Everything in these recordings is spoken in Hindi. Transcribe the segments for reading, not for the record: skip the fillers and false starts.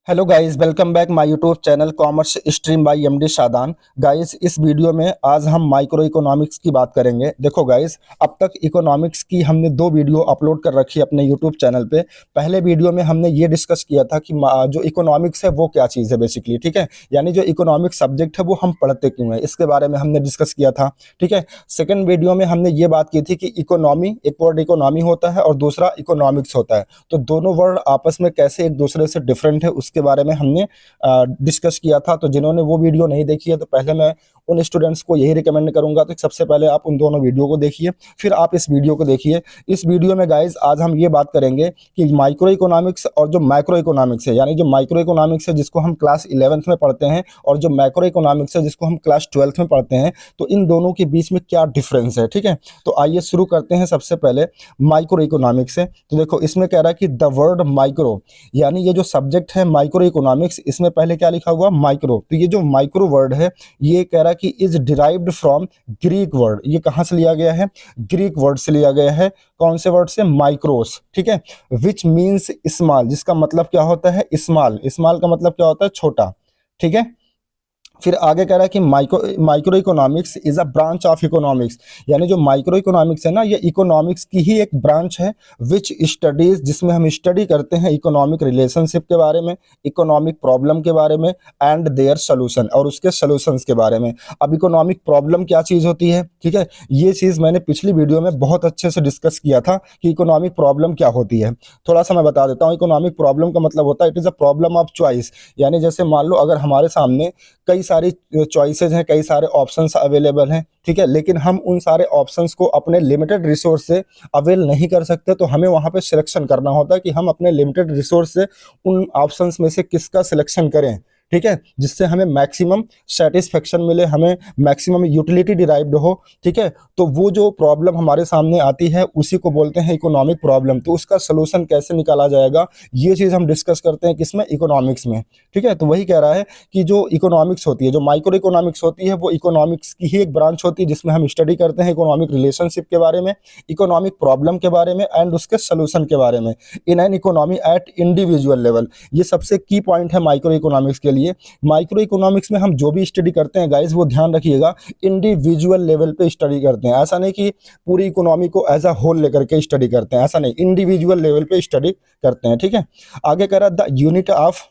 Hello guys, welcome back my YouTube channel commerce stream by MD Shadan. Guys, इस वीडियो में आज हम माइक्रो इकोनॉमिक्स की बात करेंगे। देखो गाइस, अब तक इकोनॉमिक्स की हमने दो वीडियो अपलोड कर रखी है अपने यूट्यूब चैनल पे। पहले वीडियो में हमने ये डिस्कस किया था कि जो इकोनॉमिक्स है वो क्या चीज़ है बेसिकली, ठीक है। यानी जो इकोनॉमिक्स सब्जेक्ट है वो हम पढ़ते क्यों हैं, इसके बारे में हमने डिस्कस किया था, ठीक है। सेकेंड वीडियो में हमने ये बात की थी कि इकोनॉमी, एक वर्ड इकोनॉमी होता है और दूसरा इकोनॉमिक्स होता है, तो दोनों वर्ड आपस में कैसे एक दूसरे से डिफरेंट है उसके बारे में हमने डिस्कस किया था। तो जिन्होंने वो वीडियो नहीं देखी है तो पहले मैं उन स्टूडेंट्स को यही रिकमेंड करूंगा तो सबसे पहले आप उन दोनों वीडियो को देखिए, फिर आप इस वीडियो को देखिए। इस वीडियो में गाइज आज हम ये बात करेंगे कि माइक्रो इकोनॉमिक्स और जो मैक्रो इकोनॉमिक्स है, यानी जो माइक्रो इकोनॉमिक्स है जिसको हम क्लास 11th में पढ़ते हैं और जो मैक्रो इकोनॉमिक्स है जिसको हम क्लास 12th में पढ़ते हैं, तो इन दोनों के बीच में क्या डिफरेंस है, ठीक है। तो आइए शुरू करते हैं। सबसे पहले माइक्रो इकोनॉमिक्स से, तो देखो इसमें कह रहा है कि द वर्ड माइक्रो, यानी ये जो सब्जेक्ट है माइक्रो इकोनॉमिक्स, इसमें पहले क्या लिखा हुआ माइक्रो, तो ये जो माइक्रो वर्ड है ये कह रहा है कि is derived from Greek word. ये कहाँ से लिया गया है? ग्रीक वर्ड से लिया गया है। कौन से वर्ड से? माइक्रोस, ठीक है। विच मीन्स स्मॉल, जिसका मतलब क्या होता है? स्मॉल। स्मॉल का मतलब क्या होता है? छोटा, ठीक है। फिर आगे कह रहा है कि microeconomics is a branch of economics, यानी जो माइक्रो इकोनॉमिक्स है ना, ये इकोनॉमिक्स की ही एक ब्रांच है। विच स्टडीज, जिसमें हम स्टडी करते हैं इकोनॉमिक रिलेशनशिप के बारे में, इकोनॉमिक प्रॉब्लम के बारे में, एंड देयर सोल्यूशन, और उसके सोल्यूशंस के बारे में। अब इकोनॉमिक प्रॉब्लम क्या चीज़ होती है, ठीक है, ये चीज़ मैंने पिछली वीडियो में बहुत अच्छे से डिस्कस किया था कि इकोनॉमिक प्रॉब्लम क्या होती है। थोड़ा सा मैं बता देता हूँ। इकोनॉमिक प्रॉब्लम का मतलब होता है it is a problem of choice, यानी जैसे मान लो अगर हमारे सामने कई सारी चॉइसेस हैं, कई सारे ऑप्शंस अवेलेबल हैं, ठीक है, लेकिन हम उन सारे ऑप्शंस को अपने लिमिटेड रिसोर्स से अवेल नहीं कर सकते, तो हमें वहाँ पे सिलेक्शन करना होता है कि हम अपने लिमिटेड रिसोर्स से उन ऑप्शंस में से किसका सिलेक्शन करें, ठीक है, जिससे हमें मैक्सिमम सेटिस्फेक्शन मिले, हमें मैक्सिमम यूटिलिटी डिराइव्ड हो, ठीक है। तो वो जो प्रॉब्लम हमारे सामने आती है उसी को बोलते हैं इकोनॉमिक प्रॉब्लम। तो उसका सोल्यूशन कैसे निकाला जाएगा, ये चीज़ हम डिस्कस करते हैं किसमें? इकोनॉमिक्स में, ठीक है। तो वही कह रहा है कि जो इकोनॉमिक्स होती है, जो माइक्रो इकोनॉमिक्स होती है, वो इकोनॉमिक्स की ही एक ब्रांच होती है जिसमें हम स्टडी करते हैं इकोनॉमिक रिलेशनशिप के बारे में, इकोनॉमिक प्रॉब्लम के बारे में एंड उसके सोल्यूशन के बारे में इन an economy eight individual level. ये सबसे की पॉइंट है माइक्रो इकोनॉमिक्स के लिए। माइक्रो इकोनॉमिक्स में हम जो भी स्टडी करते हैं गाइस, वो ध्यान रखिएगा इंडिविजुअल लेवल पे स्टडी करते हैं। ऐसा नहीं कि पूरी इकोनॉमी को एज अ होल लेकर के स्टडी करते हैं, ऐसा नहीं, इंडिविजुअल लेवल पे स्टडी करते हैं, ठीक है। आगे कह रहा है the unit of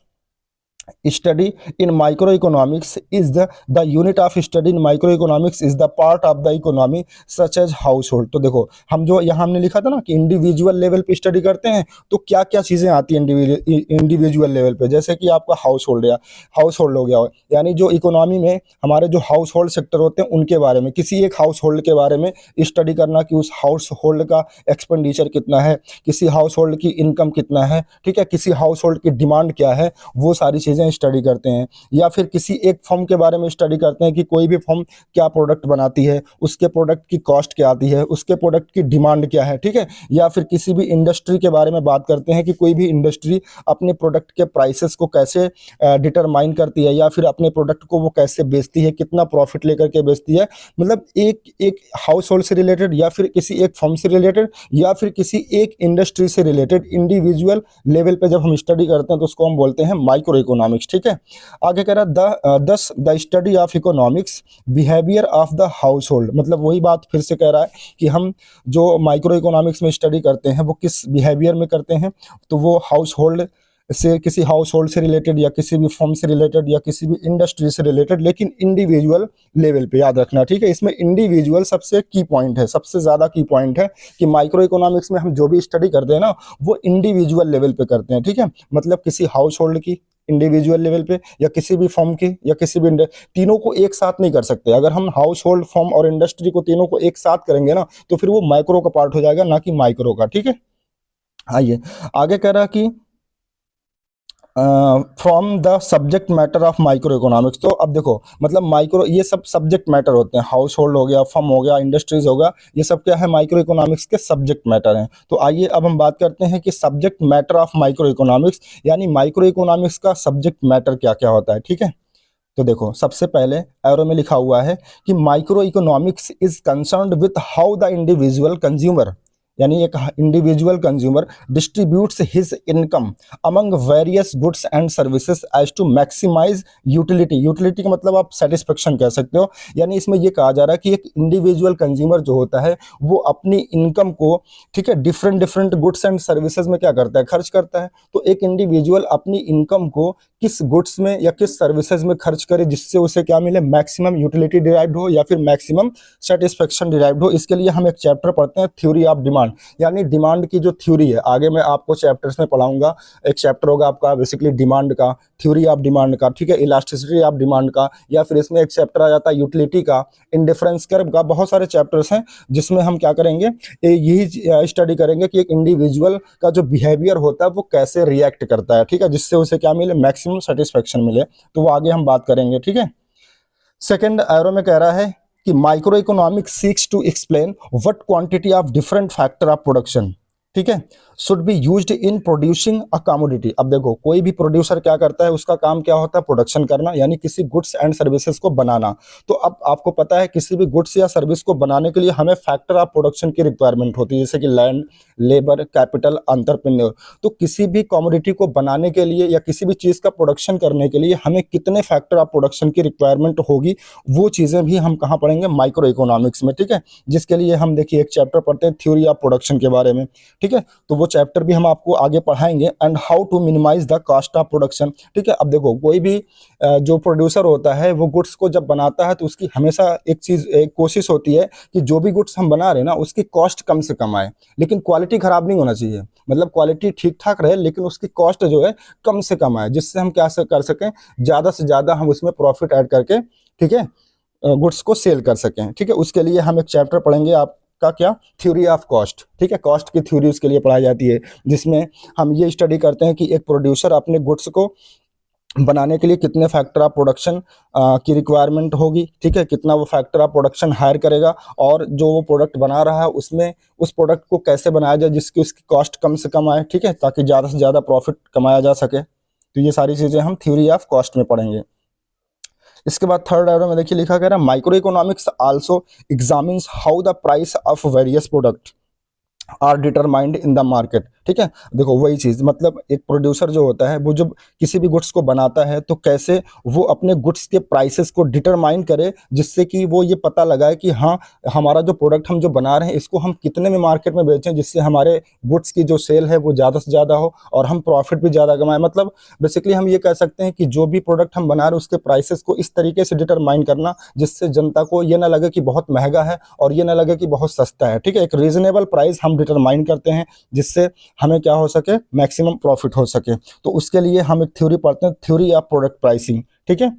study in microeconomics is the unit of study in microeconomics is the part of the economy such as household। तो देखो हम जो यहाँ हमने लिखा था ना कि इंडिविजुअल लेवल पे स्टडी करते हैं, तो क्या क्या चीज़ें आती हैं इंडिविजुअल लेवल पे, जैसे कि आपका हाउस होल्ड या हाउस होल्ड हो गया, यानी जो इकोनॉमी में हमारे जो हाउस होल्ड सेक्टर होते हैं उनके बारे में, किसी एक हाउस होल्ड के बारे में स्टडी करना कि उस हाउस होल्ड का एक्सपेंडिचर कितना है, किसी हाउस होल्ड की इनकम कितना है, ठीक है, किसी हाउस होल्ड की डिमांड क्या है, वो सारी चीज़ें स्टडी करते हैं। या फिर किसी एक फर्म के बारे में स्टडी करते हैं कि कोई भी फर्म क्या प्रोडक्ट बनाती है, उसके प्रोडक्ट की कॉस्ट क्या आती है, उसके प्रोडक्ट की डिमांड क्या है, ठीक है। या फिर किसी भी इंडस्ट्री के बारे में बात करते हैं कि कोई भी इंडस्ट्री अपने प्रोडक्ट के प्राइसेस को कैसे डिटरमाइन करती है, या फिर अपने प्रोडक्ट को वो कैसे बेचती है, कितना प्रॉफिट लेकर के बेचती है। मतलब एक एक हाउस होल्ड से रिलेटेड, या फिर किसी एक फर्म से रिलेटेड, या फिर किसी एक इंडस्ट्री से रिलेटेड इंडिविजुअल लेवल पे जब हम स्टडी करते हैं तो उसको हम बोलते हैं माइक्रो इकोनॉमिक्स, ठीक है। आगे कह रहा है the study of economics behaviour of the house hold, मतलब वही बात फिर से कह रहा है कि हम जो माइक्रो इकोनॉमिक्स में स्टडी करते हैं वो किस बिहेवियर में करते हैं, तो वो हाउस होल्ड से, किसी हाउस होल्ड से रिलेटेड, या किसी भी फर्म से रिलेटेड, या किसी भी इंडस्ट्री से रिलेटेड, लेकिन इंडिविजुअल लेवल पे, याद रखना, ठीक है। इसमें इंडिविजुअल सबसे की पॉइंट है, सबसे ज़्यादा की पॉइंट है कि माइक्रो इकोनॉमिक्स में हम जो भी स्टडी करते हैं ना वो इंडिविजुअल लेवल पे करते हैं, ठीक है। मतलब किसी हाउस होल्ड की इंडिविजुअल लेवल पे, या किसी भी फर्म की, या किसी भी तीनों को एक साथ नहीं कर सकते। अगर हम हाउस होल्ड, फर्म और इंडस्ट्री को तीनों को एक साथ करेंगे ना तो फिर वो माइक्रो का पार्ट हो जाएगा, ना कि माइक्रो का, ठीक है। आइए आगे कह रहा कि from the subject matter of micro economics. तो अब देखो मतलब माइक्रो, ये सब सब्जेक्ट मैटर होते हैं, हाउस होल्ड हो गया, फर्म हो गया, इंडस्ट्रीज होगा, ये सब क्या है? माइक्रो इकोनॉमिक्स के सब्जेक्ट मैटर हैं। तो आइए अब हम बात करते हैं कि subject matter of micro economics, यानी माइक्रो इकोनॉमिक्स का सब्जेक्ट मैटर क्या क्या होता है, ठीक है। तो देखो सबसे पहले एरो में लिखा हुआ है कि microeconomics is concerned with how the individual consumer, यानी एक individual consumer distributes his income among various goods and services as to maximise utility. Utility का मतलब आप सेटिस्फेक्शन कह सकते हो। यानी इसमें ये कहा जा रहा है कि एक इंडिविजुअल कंज्यूमर जो होता है वो अपनी इनकम को, ठीक है, different different goods and services में क्या करता है, खर्च करता है। तो एक इंडिविजुअल अपनी इनकम को किस गुड्स में या किस सर्विसेज में खर्च करे जिससे उसे क्या मिले, मैक्सिमम यूटिलिटी डिराइव्ड हो या फिर मैक्सिमम सेटिस्फेक्शन डिराइव्ड हो। इसके लिए हम एक चैप्टर पढ़ते हैं, थ्योरी ऑफ डिमांड, यानी डिमांड की जो थ्योरी है। आगे मैं आपको चैप्टर्स में पढ़ाऊंगा। एक चैप्टर होगा आपका बेसिकली डिमांड का, थ्योरी ऑफ डिमांड का, ठीक है, इलास्टिसिटी ऑफ डिमांड का, या फिर इसमें एक चैप्टर आ जाता है यूटिलिटी का, इंडिफरेंस कर्व का। बहुत सारे चैप्टर्स हैं जिसमें हम क्या करेंगे, यही स्टडी करेंगे कि एक इंडिविजुअल का जो बिहेवियर होता है वो कैसे रिएक्ट करता है, ठीक है, जिससे उसे क्या मिले, मैक्सिमम सेटिस्फेक्शन मिले। तो वो आगे हम बात करेंगे, ठीक है। सेकेंड एरो में कह रहा है कि microeconomics seeks to explain what quantity of different factor of production, ठीक है, should be used in producing a commodity. अब देखो, कोई भी प्रोड्यूसर क्या करता है, उसका काम क्या होता है, प्रोडक्शन करना, यानी किसी गुड्स एंड सर्विसेज को बनाना। तो अब आपको पता है किसी भी गुड्स या सर्विस को बनाने के लिए हमें फैक्टर ऑफ प्रोडक्शन की रिक्वायरमेंट होती है, जैसे कि लैंड, लेबर, कैपिटल, एंटरप्रेन्योर। तो किसी भी कमोडिटी को बनाने के लिए या किसी भी चीज़ का प्रोडक्शन करने के लिए हमें कितने फैक्टर ऑफ प्रोडक्शन की रिक्वायरमेंट होगी, वो चीज़ें भी हम कहाँ पढ़ेंगे, माइक्रो इकोनॉमिक्स में, ठीक है। जिसके लिए हम देखिए एक चैप्टर पढ़ते हैं थ्योरी ऑफ प्रोडक्शन के बारे में, ठीक है। तो वो चैप्टर भी हम आपको आगे पढ़ाएंगे, and how to minimise the cost of production, ठीक है। अब देखो, कोई भी जो प्रोड्यूसर होता है वो गुड्स को जब बनाता है तो उसकी हमेशा एक कोशिश होती है कि जो भी गुड्स हम बना रहे हैं ना उसकी कॉस्ट कम से कम आए, लेकिन क्वालिटी खराब नहीं होना चाहिए। मतलब क्वालिटी ठीक ठाक रहे लेकिन उसकी कॉस्ट जो है कम से कम आए, जिससे हम क्या कर सकें, ज़्यादा से ज़्यादा हम उसमें प्रॉफिट ऐड करके, ठीक है, गुड्स को सेल कर सकें, ठीक है। उसके लिए हम एक चैप्टर पढ़ेंगे आपका क्या, थ्योरी ऑफ कॉस्ट, ठीक है। कॉस्ट की थ्योरी उसके लिए पढ़ाई जाती है, जिसमें हम ये स्टडी करते हैं कि एक प्रोड्यूसर अपने गुड्स को बनाने के लिए कितने फैक्टर ऑफ प्रोडक्शन की रिक्वायरमेंट होगी, ठीक है, कितना वो फैक्टर ऑफ प्रोडक्शन हायर करेगा, और जो वो प्रोडक्ट बना रहा है उसमें उस प्रोडक्ट को कैसे बनाया जाए जिसकी उसकी कॉस्ट कम से कम आए, ठीक है, ताकि ज़्यादा से ज़्यादा प्रॉफिट कमाया जा सके। तो ये सारी चीज़ें हम थ्योरी ऑफ कॉस्ट में पढ़ेंगे। इसके बाद थर्ड एरो में देखिए लिखा गया है, microeconomics also examines how the price of various product are determined in the market, ठीक है। देखो वही चीज़, मतलब एक प्रोड्यूसर जो होता है वो जब किसी भी गुड्स को बनाता है तो कैसे वो अपने गुड्स के प्राइसेस को डिटरमाइन करे, जिससे कि वो ये पता लगाए कि हाँ, हमारा जो प्रोडक्ट हम जो बना रहे हैं इसको हम कितने में मार्केट में बेचें, जिससे हमारे गुड्स की जो सेल है वो ज़्यादा से ज़्यादा हो और हम प्रॉफिट भी ज़्यादा कमाएं। मतलब बेसिकली हम ये कह सकते हैं कि जो भी प्रोडक्ट हम बना रहे हैं उसके प्राइसेस को इस तरीके से डिटरमाइन करना जिससे जनता को ये ना लगे कि बहुत महंगा है और ये ना लगे कि बहुत सस्ता है, ठीक है। एक रीजनेबल प्राइस हम डिटरमाइन करते हैं जिससे हमें क्या हो सके, मैक्सिमम प्रॉफिट हो सके। तो उसके लिए हम एक थ्योरी पढ़ते हैं, थ्योरी ऑफ प्रोडक्ट प्राइसिंग, ठीक है।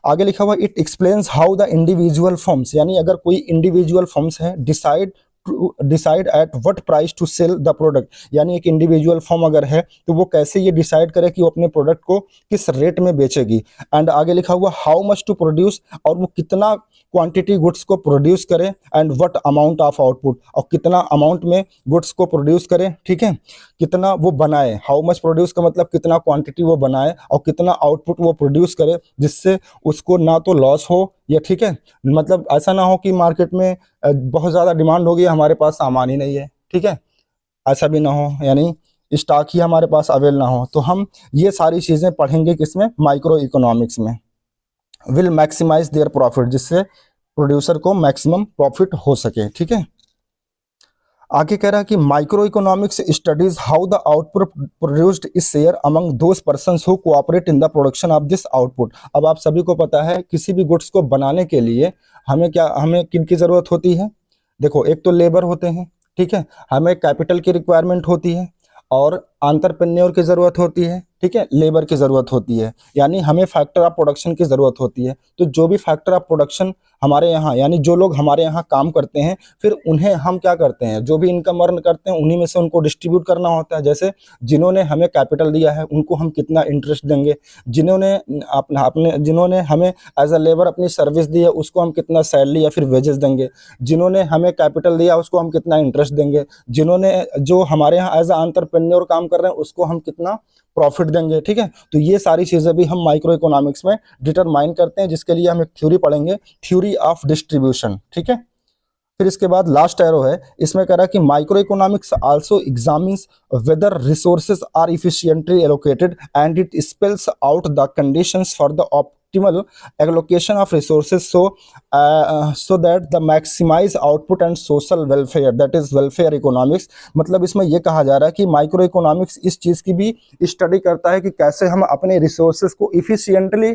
आगे लिखा हुआ, it explains how the individual firms, यानी अगर कोई इंडिविजुअल फर्म्स है, decide at what price to sell the product, यानी एक इंडिविजुअल फर्म अगर है तो वो कैसे ये डिसाइड करे कि वो अपने प्रोडक्ट को किस रेट में बेचेगी। एंड आगे लिखा हुआ, हाउ मच टू प्रोड्यूस, और वो कितना क्वांटिटी गुड्स को प्रोड्यूस करे, and what amount of output, और कितना अमाउंट में गुड्स को प्रोड्यूस करे, ठीक है, कितना वो बनाए। हाउ मच प्रोड्यूस का मतलब कितना क्वांटिटी वो बनाए और कितना आउटपुट वो प्रोड्यूस करे, जिससे उसको ना तो लॉस हो या, ठीक है, मतलब ऐसा ना हो कि मार्केट में बहुत ज़्यादा डिमांड होगी, हमारे पास सामान ही नहीं है, ठीक है, ऐसा भी ना हो, यानी स्टॉक ही हमारे पास अवेल ना हो। तो हम ये सारी चीज़ें पढ़ेंगे किसमें, माइक्रो इकोनॉमिक्स में। विल मैक्सिमाइज देयर प्रॉफिट, जिससे प्रोड्यूसर को मैक्सिमम प्रॉफिट हो सके, ठीक है। आगे कह रहा है कि micro economics studies how the output produced is share among those persons who cooperate in the production of this output. अब आप सभी को पता है किसी भी गुड्स को बनाने के लिए हमें किन की ज़रूरत होती है। देखो, एक तो लेबर होते हैं, ठीक है, हमें कैपिटल की रिक्वायरमेंट होती है, और एंटरप्रेन्योर की ज़रूरत होती है, ठीक है, लेबर की ज़रूरत होती है, यानी हमें फैक्टर ऑफ प्रोडक्शन की ज़रूरत होती है। तो जो भी फैक्टर ऑफ प्रोडक्शन हमारे यहाँ, यानी जो लोग हमारे यहाँ काम करते हैं, फिर उन्हें हम क्या करते हैं, जो भी इनकम अर्न करते हैं उन्हीं में से उनको डिस्ट्रीब्यूट करना होता है। जैसे जिन्होंने हमें कैपिटल दिया है उनको हम कितना इंटरेस्ट देंगे, जिन्होंने हमें एज अ लेबर अपनी सर्विस दी है उसको हम कितना सैलरी या फिर वेजेस देंगे, जिन्होंने हमें कैपिटल दिया उसको हम कितना इंटरेस्ट देंगे, जो हमारे यहाँ एज अ एंटरप्रेन्योर काम कर रहे हैं उसको हम कितना प्रॉफिट देंगे, ठीक है। तो ये सारी चीज़ें भी हम माइक्रो इकोनॉमिक्स में डिटरमाइन करते हैं, जिसके लिए हम एक थ्योरी पढ़ेंगे, थ्योरी ऑफ डिस्ट्रीब्यूशन, ठीक है। फिर इसके बाद लास्ट एरो है, इसमें कह रहा है कि microeconomics also examines whether resources are efficiently allocated and it spells out the conditions for the optimal allocation of resources so that the maximize output and social welfare, that is welfare economics। मतलब इसमें ये कहा जा रहा है कि माइक्रो इकोनॉमिक्स इस चीज़ की भी स्टडी करता है कि कैसे हम अपने रिसोर्सेज को इफिशिएंटली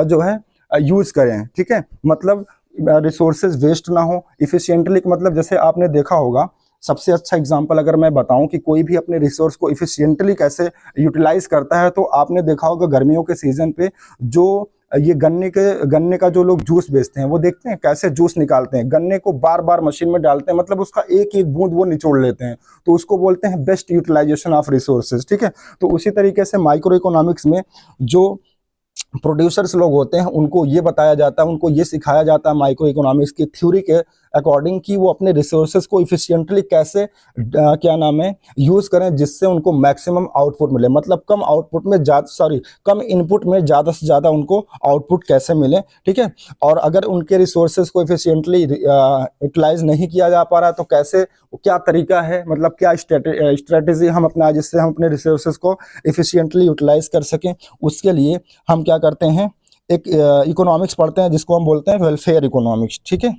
जो है यूज़ करें। ठीक है, मतलब रिसोर्सेज वेस्ट ना हो। इफिशिएंटली मतलब जैसे आपने देखा होगा, सबसे अच्छा एग्जांपल अगर मैं बताऊं कि कोई भी अपने रिसोर्स को इफिशिएंटली कैसे यूटिलाइज करता है, तो आपने देखा होगा गर्मियों के सीजन पे जो ये गन्ने का जो लोग जूस बेचते हैं, वो देखते हैं कैसे जूस निकालते हैं। गन्ने को बार बार मशीन में डालते हैं, मतलब उसका एक एक बूंद वो निचोड़ लेते हैं, तो उसको बोलते हैं बेस्ट यूटिलाइजेशन ऑफ रिसोर्सेज। ठीक है, तो उसी तरीके से माइक्रो इकोनॉमिक्स में जो प्रोड्यूसर्स लोग होते हैं उनको ये बताया जाता है, उनको ये सिखाया जाता है माइक्रो इकोनॉमिक्स की थ्योरी के अकॉर्डिंग कि वो अपने रिसोर्सेज को इफिशिएंटली कैसे क्या नाम है यूज़ करें, जिससे उनको मैक्सिमम आउटपुट मिले। मतलब कम आउटपुट में कम इनपुट में ज़्यादा से ज़्यादा उनको आउटपुट कैसे मिले। ठीक है, और अगर उनके रिसोर्सेज को इफिशिएंटली यूटिलाइज नहीं किया जा पा रहा तो कैसे, क्या तरीका है, मतलब क्या स्ट्रेटेजी हम अपना जिससे हम अपने रिसोर्सेज को इफिशिएंटली यूटिलाइज कर सकें। उसके लिए हम क्या करते हैं, एक इकोनॉमिक्स पढ़ते हैं जिसको हम बोलते हैं वेलफेयर इकोनॉमिक्स। ठीक है,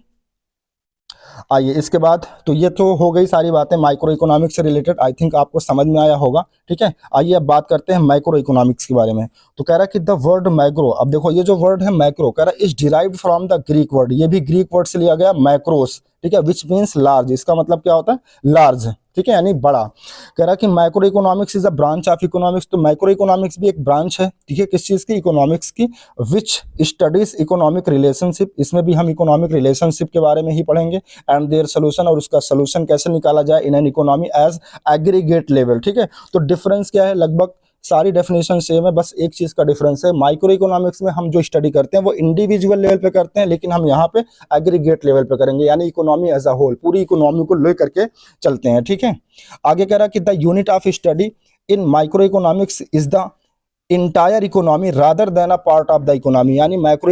आइए इसके बाद, तो ये तो हो गई सारी बातें माइक्रो इकोनॉमिक्स से रिलेटेड, आई थिंक आपको समझ में आया होगा। ठीक है, आइए अब बात करते हैं मैक्रो इकोनॉमिक्स के बारे में। तो कह रहा है कि द वर्ड मैक्रो, अब देखो ये जो वर्ड है मैक्रो, कह रहा है is derived from the Greek word, ये भी ग्रीक वर्ड से लिया गया मैक्रोस। ठीक है, विच मीन्स लार्ज, इसका मतलब क्या होता है, लार्ज। ठीक है, यानी बड़ा। कह रहा है कि microeconomics is a branch of economics, तो माइक्रो इकोनॉमिक्स भी एक ब्रांच है। ठीक है, किस चीज़ की, इकोनॉमिक्स की। विच स्टडीज इकोनॉमिक रिलेशनशिप, इसमें भी हम इकोनॉमिक रिलेशनशिप के बारे में ही पढ़ेंगे। एंड देयर सोल्यूशन, और उसका सोल्यूशन कैसे निकाला जाए in an economy as aggregate level. ठीक है, तो डिफरेंस क्या है, लगभग सारी डेफिनेशन सेम है, बस एक चीज का डिफरेंस है। माइक्रो इकोनॉमिक्स में हम जो स्टडी करते हैं वो इंडिविजुअल लेवल पे करते हैं, लेकिन हम यहाँ पे एग्रीगेट लेवल पे करेंगे, यानी इकोनॉमी एज अ होल, पूरी इकोनॉमी को लेकर के चलते हैं। ठीक है, आगे कह रहा है कि the unit of study in micro economics is the entire economy rather than a part of the economy, यानी माइक्रो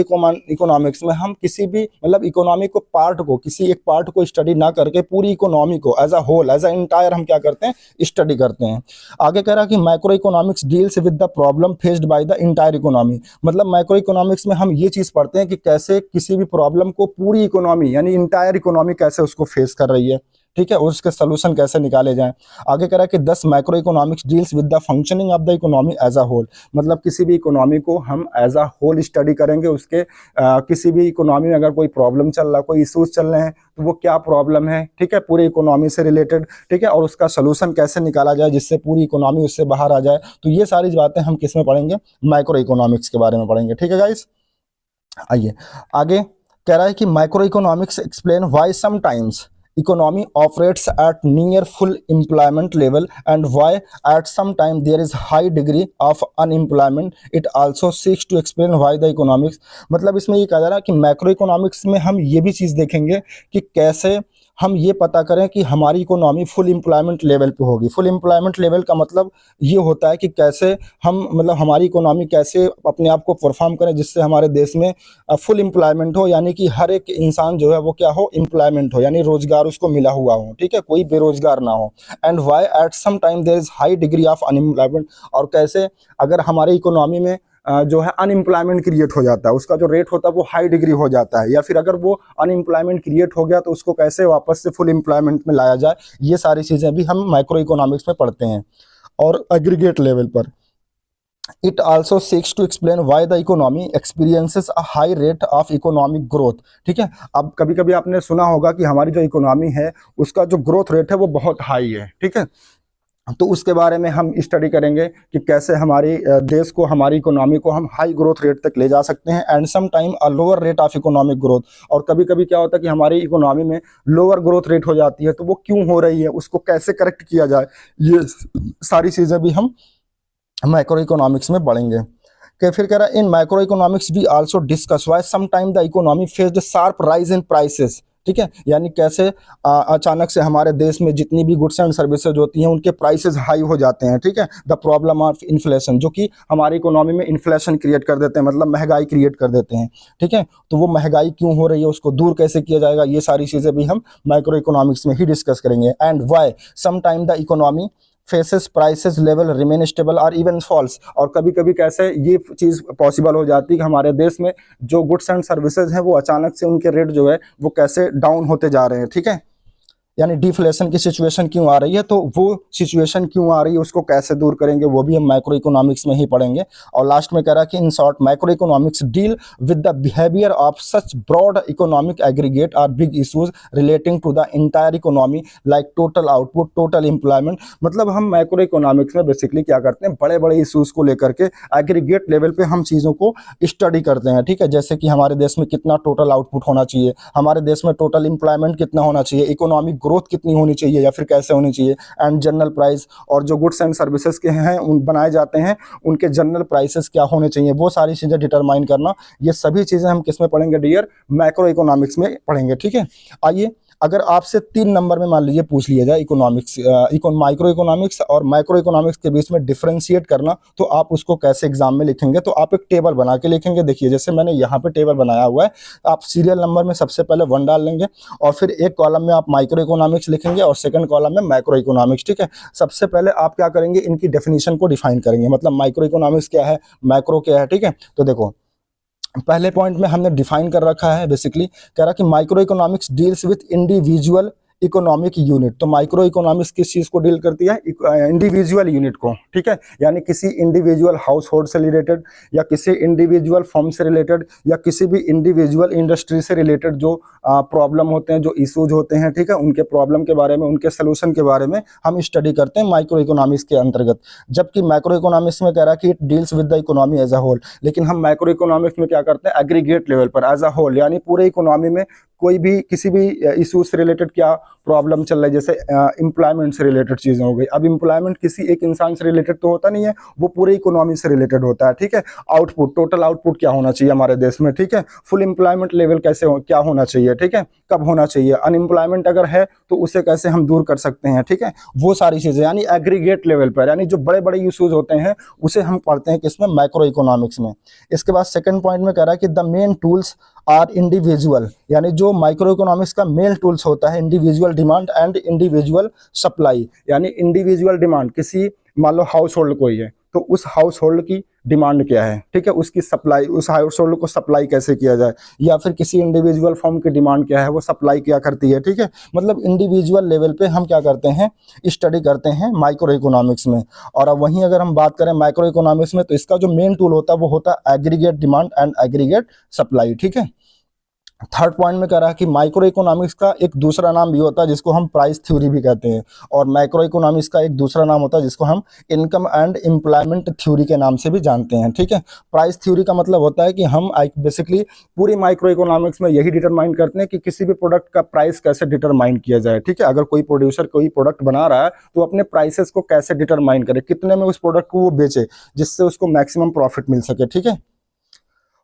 इकोनॉमिक्स में हम किसी भी मतलब इकोनॉमी को पार्ट को, किसी एक पार्ट को स्टडी ना करके पूरी इकोनॉमी को as a whole, as a entire हम क्या करते हैं, स्टडी करते हैं। आगे कह रहा है कि microeconomics deals with the problem faced by the entire economy, मतलब माइक्रो इकोनॉमिक्स में हम ये चीज़ पढ़ते हैं कि कैसे किसी भी प्रॉब्लम को पूरी इकोनॉमी यानी इंटायर इकोनॉमी कैसे उसको फेस कर रही है। ठीक है, उसके सोल्यूशन कैसे निकाले जाएं। आगे कह रहा है कि 10 microeconomics deals with the functioning of the economy as a whole, मतलब किसी भी इकोनॉमी को हम एज अ होल स्टडी करेंगे। उसके किसी भी इकोनॉमी में अगर कोई प्रॉब्लम चल रहा, कोई इश्यूज चल रहे हैं, तो वो क्या प्रॉब्लम है, ठीक है, पूरी इकोनॉमी से रिलेटेड। ठीक है, और उसका सोल्यूशन कैसे निकाला जाए जिससे पूरी इकोनॉमी उससे बाहर आ जाए। तो ये सारी बातें हम किस में पढ़ेंगे, माइक्रो इकोनॉमिक्स के बारे में पढ़ेंगे। ठीक है गाइस, आइए आगे कह रहा है कि micro economics explain why sometimes economy operates at near full employment level and why at some time there is high degree of unemployment. It also seeks to explain why the economics, मतलब इसमें ये कहा जा रहा है कि मैक्रो इकोनॉमिक्स में हम ये भी चीज़ देखेंगे कि कैसे हम ये पता करें कि हमारी इकोनॉमी फुल एम्प्लॉयमेंट लेवल पे होगी। फुल एम्प्लॉयमेंट लेवल का मतलब ये होता है कि कैसे हम मतलब हमारी इकोनॉमी कैसे अपने आप को परफॉर्म करें जिससे हमारे देश में फुल एम्प्लॉयमेंट हो, यानी कि हर एक इंसान जो है वो क्या हो, एम्प्लॉयमेंट हो, यानी रोजगार उसको मिला हुआ हो। ठीक है, कोई बेरोजगार ना हो। And why at some time there is high degree of unemployment, और कैसे अगर हमारी इकोनॉमी में जो है अनएम्प्लॉयमेंट क्रिएट हो जाता है, उसका जो रेट होता है वो हाई डिग्री हो जाता है, या फिर अगर वो अनएम्प्लॉयमेंट क्रिएट हो गया तो उसको कैसे वापस से फुल एम्प्लॉयमेंट में लाया जाए। ये सारी चीज़ें भी हम माइक्रो इकोनॉमिक्स में पढ़ते हैं और एग्रीगेट लेवल पर। It also seeks to explain why the economy experiences a high rate of economic growth. ठीक है, अब कभी कभी आपने सुना होगा कि हमारी जो इकोनॉमी है उसका जो ग्रोथ रेट है वो बहुत हाई है। ठीक है, तो उसके बारे में हम स्टडी करेंगे कि कैसे हमारी देश को, हमारी इकोनॉमी को हम हाई ग्रोथ रेट तक ले जा सकते हैं। And some time a lower rate of economic growth, और कभी कभी क्या होता है कि हमारी इकोनॉमी में लोअर ग्रोथ रेट हो जाती है, तो वो क्यों हो रही है, उसको कैसे करेक्ट किया जाए, ये सारी चीज़ें भी हम माइक्रो इकोनॉमिक्स में पढ़ेंगे। कि फिर कह रहा है in micro economics we also discuss why some time the economy faced sharp rise in prices. ठीक है, यानी कैसे अचानक से हमारे देश में जितनी भी गुड्स एंड सर्विसेज होती हैं उनके प्राइसेस हाई हो जाते हैं। ठीक है, द प्रॉब्लम ऑफ इन्फ्लेशन, जो कि हमारी इकोनॉमी में इन्फ्लेशन क्रिएट कर देते हैं, मतलब महंगाई क्रिएट कर देते हैं। ठीक है, तो वो महंगाई क्यों हो रही है, उसको दूर कैसे किया जाएगा, ये सारी चीज़ें भी हम माइक्रो इकोनॉमिक्स में ही डिस्कस करेंगे। And why some time the economy faces prices level remain stable और इवन फॉल्स, और कभी कभी कैसे ये चीज़ पॉसिबल हो जाती है कि हमारे देश में जो गुड्स एंड सर्विसेज हैं वो अचानक से उनके रेट जो है वो कैसे डाउन होते जा रहे हैं। ठीक है, यानी डिफ्लेशन की सिचुएशन क्यों आ रही है, तो वो सिचुएशन क्यों आ रही है उसको कैसे दूर करेंगे वो भी हम मैक्रो इकोनॉमिक्स में ही पढ़ेंगे। और लास्ट में कह रहा है कि in short macroeconomics deal with the behaviour of such broad economic aggregate are big issues relating to the entire economy like total output, total employment. मतलब हम मैक्रो इकोनॉमिक्स में बेसिकली क्या करते हैं, बड़े बड़े इश्यूज को लेकर के एग्रीगेट लेवल पे हम चीज़ों को स्टडी करते हैं। ठीक है, जैसे कि हमारे देश में कितना टोटल आउटपुट होना चाहिए, हमारे देश में टोटल एम्प्लॉयमेंट कितना होना चाहिए, इकोनॉमिक ग्रोथ कितनी होनी चाहिए या फिर कैसे होनी चाहिए, एंड जनरल प्राइस, और जो गुड्स एंड सर्विसेज के हैं उन बनाए जाते हैं उनके जनरल प्राइसेस क्या होने चाहिए, वो सारी चीज़ें डिटरमाइन करना, ये सभी चीज़ें हम किस में पढ़ेंगे डियर, मैक्रो इकोनॉमिक्स में पढ़ेंगे। ठीक है, आइए अगर आपसे 3 नंबर में मान लीजिए पूछ लिया जाए इकोनॉमिक्स, माइक्रो इकोनॉमिक्स और मैक्रो इकोनॉमिक्स के बीच में डिफरेंशिएट करना, तो आप उसको कैसे एग्जाम में लिखेंगे, तो आप एक टेबल बना के लिखेंगे। देखिए जैसे मैंने यहाँ पे टेबल बनाया हुआ है, आप सीरियल नंबर में सबसे पहले 1 डाल लेंगे और फिर एक कॉलम में आप माइक्रो इकोनॉमिक्स लिखेंगे और सेकंड कॉलम में मैक्रो इकोनॉमिक्स। ठीक है, सबसे पहले आप क्या करेंगे, इनकी डेफिनेशन को डिफाइन करेंगे, मतलब माइक्रो इकोनॉमिक्स क्या है, मैक्रो क्या है। ठीक है, तो देखो पहले पॉइंट में हमने डिफाइन कर रखा है, बेसिकली कह रहा कि microeconomics deals with individual economic unit. तो माइक्रो इकोनॉमिक्स किस चीज को डील करती है, इंडिविजुअल यूनिट को। ठीक है, यानी किसी इंडिविजुअल हाउस होल्ड से रिलेटेड या किसी इंडिविजुअल फर्म से रिलेटेड या किसी भी इंडिविजुअल इंडस्ट्री से रिलेटेड जो प्रॉब्लम होते हैं, जो इश्यूज होते हैं, ठीक है, उनके प्रॉब्लम के बारे में, उनके सोल्यूशन के बारे में हम स्टडी करते हैं माइक्रो इकोनॉमिक्स के अंतर्गत। जबकि मैक्रो इकोनॉमिक्स में कह रहा है कि it deals with the economy as a whole, लेकिन हम मैक्रो इकोनॉमिक्स में क्या करते हैं, एग्रीगेट लेवल पर एज अ होल, यानी पूरे इकोनॉमी में कोई भी किसी भी इशू से रिलेटेड क्या प्रॉब्लम चल रहा है, जैसे एम्प्लॉयमेंट से रिलेटेड चीजें हो गई। अब एम्प्लॉयमेंट किसी एक इंसान से रिलेटेड तो होता नहीं है, वो पूरे इकोनॉमी से रिलेटेड होता है। ठीक है, आउटपुट, टोटल आउटपुट क्या होना चाहिए हमारे देश में, ठीक है, फुल एम्प्लॉयमेंट लेवल कैसे क्या होना चाहिए, ठीक है, कब होना चाहिए, अनएम्प्लॉयमेंट अगर है तो उसे कैसे हम दूर कर सकते हैं। ठीक है, वो सारी चीजें यानी एग्रीगेट लेवल पर, यानी जो बड़े बड़े इश्यूज होते हैं उसे हम पढ़ते हैं किसमें, मैक्रो इकोनॉमिक्स में। इसके बाद सेकंड पॉइंट में कह रहा है कि the main tools are individual, यानी जो माइक्रो इकोनॉमिक्स का मेन टूल्स होता है individual demand and individual supply. यानी इंडिविजुअल डिमांड, किसी मान लो हाउस होल्ड कोई है तो उस हाउस होल्ड की डिमांड क्या है, ठीक है, उसकी सप्लाई, उस हाउस होल्ड को सप्लाई कैसे किया जाए, या फिर किसी इंडिविजुअल फर्म की डिमांड क्या है, वो सप्लाई क्या करती है। ठीक है, मतलब इंडिविजुअल लेवल पे हम क्या करते हैं, स्टडी करते हैं माइक्रो इकोनॉमिक्स में। और अब वहीं अगर हम बात करें माइक्रो इकोनॉमिक्स में, तो इसका जो मेन टूल होता है वो होता है aggregate demand and aggregate supply. ठीक है, थर्ड पॉइंट में कह रहा है कि माइक्रो इकोनॉमिक्स का एक दूसरा नाम भी होता है जिसको हम प्राइस थ्योरी भी कहते हैं, और मैक्रो इकोनॉमिक्स का एक दूसरा नाम होता है जिसको हम इनकम एंड एम्प्लॉयमेंट थ्योरी के नाम से भी जानते हैं। ठीक है, प्राइस थ्योरी का मतलब होता है कि हम बेसिकली पूरी माइक्रो इकोनॉमिक्स में यही डिटरमाइन करते हैं कि किसी भी प्रोडक्ट का प्राइस कैसे डिटरमाइन किया जाए। ठीक है, अगर कोई प्रोड्यूसर कोई प्रोडक्ट बना रहा है तो अपने प्राइसेस को कैसे डिटरमाइन करे, कितने में उस प्रोडक्ट को वो बेचे जिससे उसको मैक्सिमम प्रॉफिट मिल सके। ठीक है,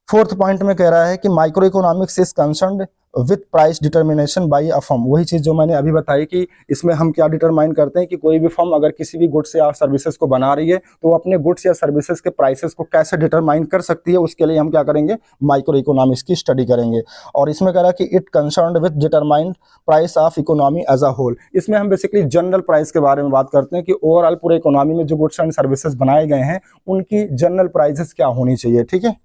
फोर्थ पॉइंट में कह रहा है कि microeconomics is concerned with price determination by a firm. वही चीज जो मैंने अभी बताई कि इसमें हम क्या डिटरमाइन करते हैं कि कोई भी फर्म अगर किसी भी गुड्स या सर्विसेज को बना रही है तो वो अपने गुड्स या सर्विसेज के प्राइसेस को कैसे डिटरमाइन कर सकती है, उसके लिए हम क्या करेंगे, माइक्रो इकोनॉमिक्स की स्टडी करेंगे। और इसमें कह रहा है कि it concerned with determined price of economy as a whole. इसमें हम बेसिकली जनरल प्राइस के बारे में बात करते हैं कि ओवरऑल पूरे इकोनॉमी में जो गुड्स एंड सर्विसेज बनाए गए हैं उनकी जनरल प्राइसेस क्या होनी चाहिए। ठीक है,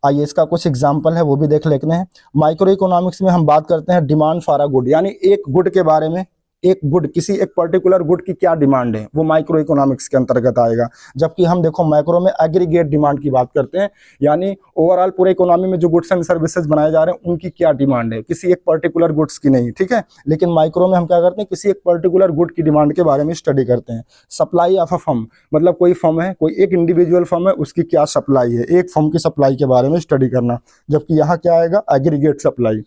आइए इसका कुछ एग्जाम्पल है वो भी देख लेते हैं। माइक्रो इकोनॉमिक्स में हम बात करते हैं डिमांड फॉर अ गुड, यानी एक गुड के बारे में, एक गुड, किसी एक पर्टिकुलर गुड की क्या डिमांड है, वो माइक्रो इकोनॉमिक्स के अंतर्गत आएगा। जबकि हम देखो मैक्रो में एग्रीगेट डिमांड की बात करते हैं, यानी ओवरऑल पूरे इकोनॉमी में जो गुड्स एंड सर्विसेज बनाए जा रहे हैं उनकी क्या डिमांड है, किसी एक पर्टिकुलर गुड्स की नहीं। ठीक है, लेकिन माइक्रो में हम क्या करते हैं, किसी एक पर्टिकुलर गुड की डिमांड के बारे में स्टडी करते हैं। सप्लाई ऑफ अ फर्म, मतलब कोई फर्म है, कोई एक इंडिविजुअल फर्म है, उसकी क्या सप्लाई है, एक फर्म की सप्लाई के बारे में स्टडी करना। जबकि यहाँ क्या आएगा, एग्रीगेट सप्लाई,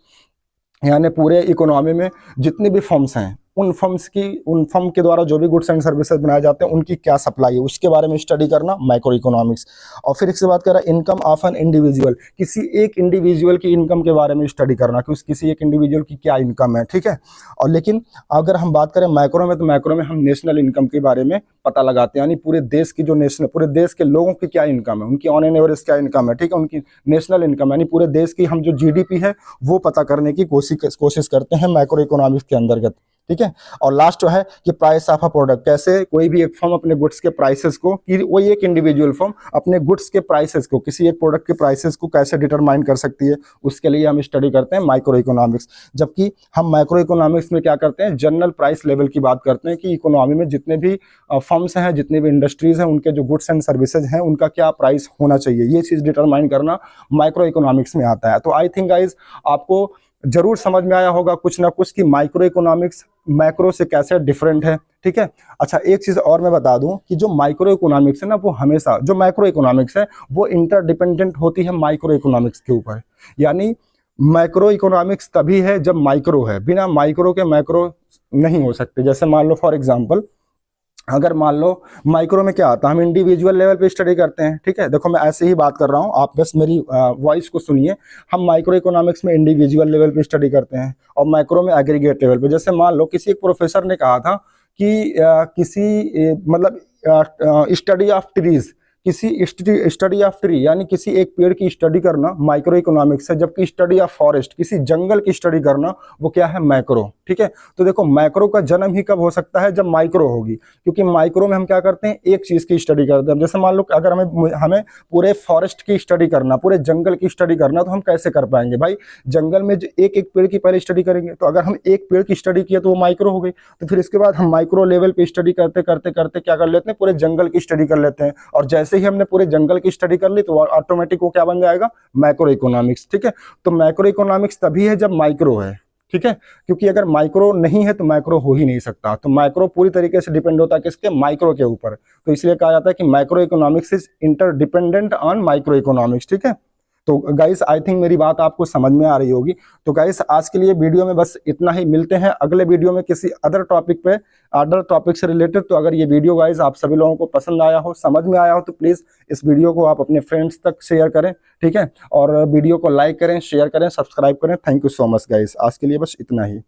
यानी पूरे इकोनॉमी में जितनी भी फर्म्स हैं उन फर्म के द्वारा जो भी गुड्स एंड सर्विसेज बनाए जाते हैं उनकी क्या सप्लाई है, उसके बारे में स्टडी करना माइक्रो इकोनॉमिक्स। और फिर इसके बाद कह रहा है इनकम ऑफ एन इंडिविजुअल, किसी एक इंडिविजुअल की इनकम के बारे में स्टडी करना कि किसी एक इंडिविजुअल की क्या इनकम है, ठीक है। और लेकिन अगर हम बात करें मैक्रो में, तो मैक्रो में हम नेशनल इनकम के बारे में पता लगाते हैं, यानी पूरे देश की जो नेशनल, पूरे देश के लोगों की क्या इनकम है, उनकी ऑन एन एवरेज क्या इनकम है, ठीक है, उनकी नेशनल इनकम यानी पूरे देश की हम जो जीडीपी है वो पता करने की कोशिश करते हैं मैक्रो इकोनॉमिक्स के अंतर्गत, ठीक है। और लास्ट है कि प्राइस ऑफ अ प्रोडक्ट, कैसे कोई भी एक फर्म अपने गुड्स के प्राइसेस को, कि वही एक इंडिविजुअल फर्म अपने गुड्स के प्राइसेस को, किसी एक प्रोडक्ट के प्राइसेस को कैसे डिटरमाइन कर सकती है, उसके लिए हम स्टडी करते हैं माइक्रो इकोनॉमिक्स। जबकि हम माइक्रो इकोनॉमिक्स में क्या करते हैं, जनरल प्राइस लेवल की बात करते हैं कि इकोनॉमी में जितने भी फर्म्स हैं, जितने भी इंडस्ट्रीज हैं, उनके जो गुड्स एंड सर्विसेज हैं उनका क्या प्राइस होना चाहिए, ये चीज़ डिटरमाइन करना माइक्रो इकोनॉमिक्स में आता है। तो आई थिंक गाइज आपको जरूर समझ में आया होगा कुछ ना कुछ कि माइक्रो इकोनॉमिक्स मैक्रो से कैसे डिफरेंट है, ठीक है। अच्छा, एक चीज और मैं बता दूं कि जो माइक्रो इकोनॉमिक्स है ना, वो हमेशा, जो माइक्रो इकोनॉमिक्स है वो इंटरडिपेंडेंट होती है माइक्रो इकोनॉमिक्स के ऊपर। यानी माइक्रो इकोनॉमिक्स तभी है जब माइक्रो है, बिना माइक्रो के मैक्रो नहीं हो सकते। जैसे मान लो फॉर एग्जाम्पल, अगर मान लो माइक्रो में क्या आता है, हम इंडिविजुअल लेवल पे स्टडी करते हैं, ठीक है। देखो मैं ऐसे ही बात कर रहा हूँ, आप बस मेरी वॉइस को सुनिए। हम माइक्रो इकोनॉमिक्स में इंडिविजुअल लेवल पे स्टडी करते हैं और माइक्रो में एग्रीगेट लेवल पे। जैसे मान लो किसी एक प्रोफेसर ने कहा था कि मतलब स्टडी ऑफ ट्रीज, किसी स्टडी ऑफ ट्री यानी किसी एक पेड़ की स्टडी करना माइक्रो इकोनॉमिक्स है, जबकि स्टडी ऑफ फॉरेस्ट, किसी जंगल की स्टडी करना वो क्या है, मैक्रो, ठीक है। तो देखो मैक्रो का जन्म ही कब हो सकता है, जब माइक्रो होगी, क्योंकि माइक्रो में हम क्या करते हैं, एक चीज की स्टडी करते हैं। जैसे मान लो अगर हमें पूरे फॉरेस्ट की स्टडी करना, पूरे जंगल की स्टडी करना, तो हम कैसे कर पाएंगे भाई, जंगल में जो एक एक पेड़ की पहले स्टडी करेंगे, तो अगर हम एक पेड़ की स्टडी किया तो वो माइक्रो हो गई। तो फिर इसके बाद हम माइक्रो लेवल पे स्टडी करते करते करते क्या कर लेते हैं, पूरे जंगल की स्टडी कर लेते हैं, और जैसे ही हमने पूरे जंगल की स्टडी कर ली तो ऑटोमेटिक वो क्या बन जाएगा, मैक्रो इकोनॉमिक्स, ठीक है। तो मैक्रो इकोनॉमिक्स तभी है जब माइक्रो है, ठीक है, क्योंकि अगर माइक्रो नहीं है तो मैक्रो हो ही नहीं सकता। तो मैक्रो पूरी तरीके से डिपेंड होता है किसके, माइक्रो के ऊपर। तो इसलिए कहा जाता है कि microeconomics is interdependent on micro economics, ठीक है। तो गाइस आई थिंक मेरी बात आपको समझ में आ रही होगी। तो गाइस आज के लिए वीडियो में बस इतना ही, मिलते हैं अगले वीडियो में किसी अदर टॉपिक पे, अदर टॉपिक से रिलेटेड। तो अगर ये वीडियो गाइस आप सभी लोगों को पसंद आया हो, समझ में आया हो, तो प्लीज इस वीडियो को आप अपने फ्रेंड्स तक शेयर करें, ठीक है। और वीडियो को लाइक करें, शेयर करें, सब्सक्राइब करें। Thank you so much guys, आज के लिए बस इतना ही।